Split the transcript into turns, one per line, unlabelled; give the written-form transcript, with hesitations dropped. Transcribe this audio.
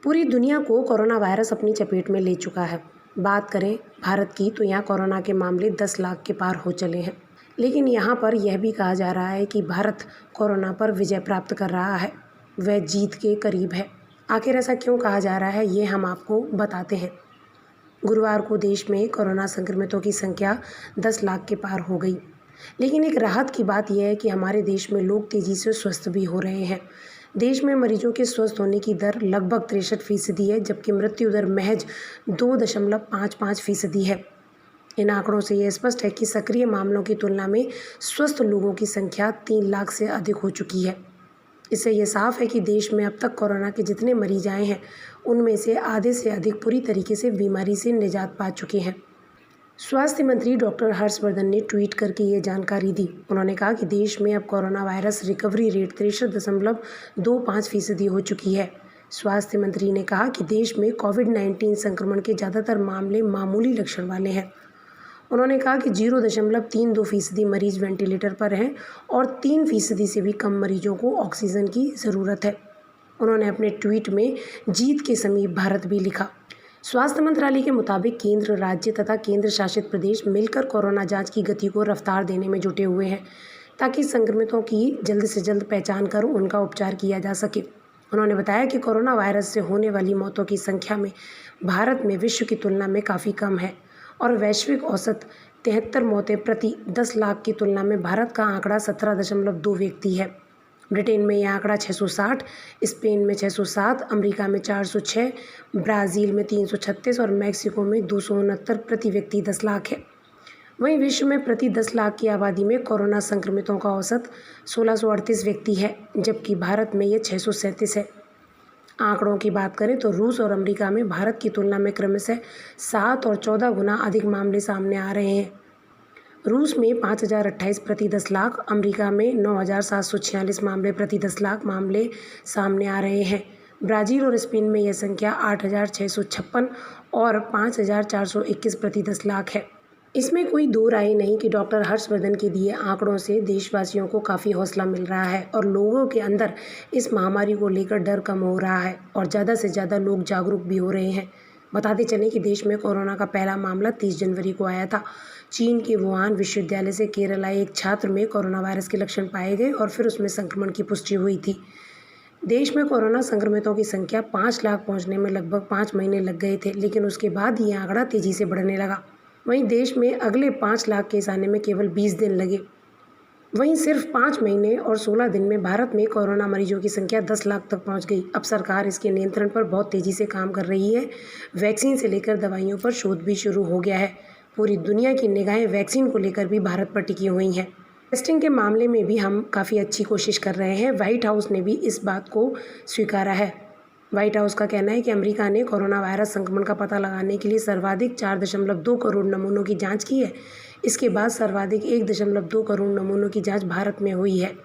पूरी दुनिया को कोरोना वायरस अपनी चपेट में ले चुका है। बात करें भारत की तो यहाँ कोरोना के मामले 10 लाख के पार हो चले हैं। लेकिन यहाँ पर यह भी कहा जा रहा है कि भारत कोरोना पर विजय प्राप्त कर रहा है, वह जीत के करीब है। आखिर ऐसा क्यों कहा जा रहा है, ये हम आपको बताते हैं। गुरुवार को देश में कोरोना संक्रमितों की संख्या 10 लाख के पार हो गई। लेकिन एक राहत की बात यह है कि हमारे देश में लोग तेज़ी से स्वस्थ भी हो रहे हैं। देश में मरीजों के स्वस्थ होने की दर लगभग 63% है, जबकि मृत्यु दर महज 2.55% है। इन आंकड़ों से यह स्पष्ट है कि सक्रिय मामलों की तुलना में स्वस्थ लोगों की संख्या 3 लाख से अधिक हो चुकी है। इससे यह साफ है कि देश में अब तक कोरोना के जितने मरीज आए हैं, उनमें से आधे से अधिक पूरी तरीके से बीमारी से निजात पा चुके हैं। स्वास्थ्य मंत्री डॉक्टर हर्षवर्धन ने ट्वीट करके ये जानकारी दी। उन्होंने कहा कि देश में अब कोरोना वायरस रिकवरी रेट 63.25% हो चुकी है। स्वास्थ्य मंत्री ने कहा कि देश में कोविड-19 संक्रमण के ज़्यादातर मामले मामूली लक्षण वाले हैं। उन्होंने कहा कि 0.32% मरीज वेंटिलेटर पर हैं और 3% से भी कम मरीजों को ऑक्सीजन की ज़रूरत है। उन्होंने अपने ट्वीट में जीत के समीप भारत भी लिखा। स्वास्थ्य मंत्रालय के मुताबिक केंद्र, राज्य तथा केंद्र शासित प्रदेश मिलकर कोरोना जांच की गति को रफ्तार देने में जुटे हुए हैं, ताकि संक्रमितों की जल्द से जल्द पहचान कर उनका उपचार किया जा सके। उन्होंने बताया कि कोरोना वायरस से होने वाली मौतों की संख्या में भारत में विश्व की तुलना में काफ़ी कम है और वैश्विक औसत 73 मौतें प्रति 10 लाख की तुलना में भारत का आंकड़ा 17.2 व्यक्ति है। ब्रिटेन में यह आंकड़ा 660, स्पेन में 607, अमेरिका में 406, ब्राज़ील में 336 और मैक्सिको में 269 प्रति व्यक्ति 10 लाख है। वहीं विश्व में प्रति 10 लाख की आबादी में कोरोना संक्रमितों का औसत 1638 व्यक्ति है, जबकि भारत में यह 637 है। आंकड़ों की बात करें तो रूस और अमेरिका में भारत की तुलना में क्रमशः 7 और 14 गुना अधिक मामले सामने आ रहे हैं। रूस में 5028 प्रति 10 लाख, अमेरिका में 9746 मामले प्रति 10 लाख मामले सामने आ रहे हैं। ब्राज़ील और स्पेन में यह संख्या 8656 और 5421 प्रति 10 लाख है। इसमें कोई दो राय नहीं कि डॉक्टर हर्षवर्धन के दिए आंकड़ों से देशवासियों को काफ़ी हौसला मिल रहा है और लोगों के अंदर इस महामारी को लेकर डर कम हो रहा है और ज़्यादा से ज़्यादा लोग जागरूक भी हो रहे हैं। बताते चलें कि देश में कोरोना का पहला मामला 30 जनवरी को आया था। चीन के वुहान विश्वविद्यालय से केरल आए एक छात्र में कोरोना वायरस के लक्षण पाए गए और फिर उसमें संक्रमण की पुष्टि हुई थी। देश में कोरोना संक्रमितों की संख्या 5 लाख पहुंचने में लगभग 5 महीने लग गए थे, लेकिन उसके बाद ये आंकड़ा तेज़ी से बढ़ने लगा। वहीं देश में अगले 5 लाख केस आने में केवल 20 दिन लगे। वहीं सिर्फ 5 महीने और 16 दिन में भारत में कोरोना मरीजों की संख्या 10 लाख तक पहुंच गई। अब सरकार इसके नियंत्रण पर बहुत तेज़ी से काम कर रही है। वैक्सीन से लेकर दवाइयों पर शोध भी शुरू हो गया है। पूरी दुनिया की निगाहें वैक्सीन को लेकर भी भारत पर टिकी हुई हैं। टेस्टिंग के मामले में भी हम काफ़ी अच्छी कोशिश कर रहे हैं। व्हाइट हाउस ने भी इस बात को स्वीकारा है। व्हाइट हाउस का कहना है कि अमेरिका ने कोरोना वायरस संक्रमण का पता लगाने के लिए सर्वाधिक 4.2 करोड़ नमूनों की जांच की है। इसके बाद सर्वाधिक 1.2 करोड़ नमूनों की जांच भारत में हुई है।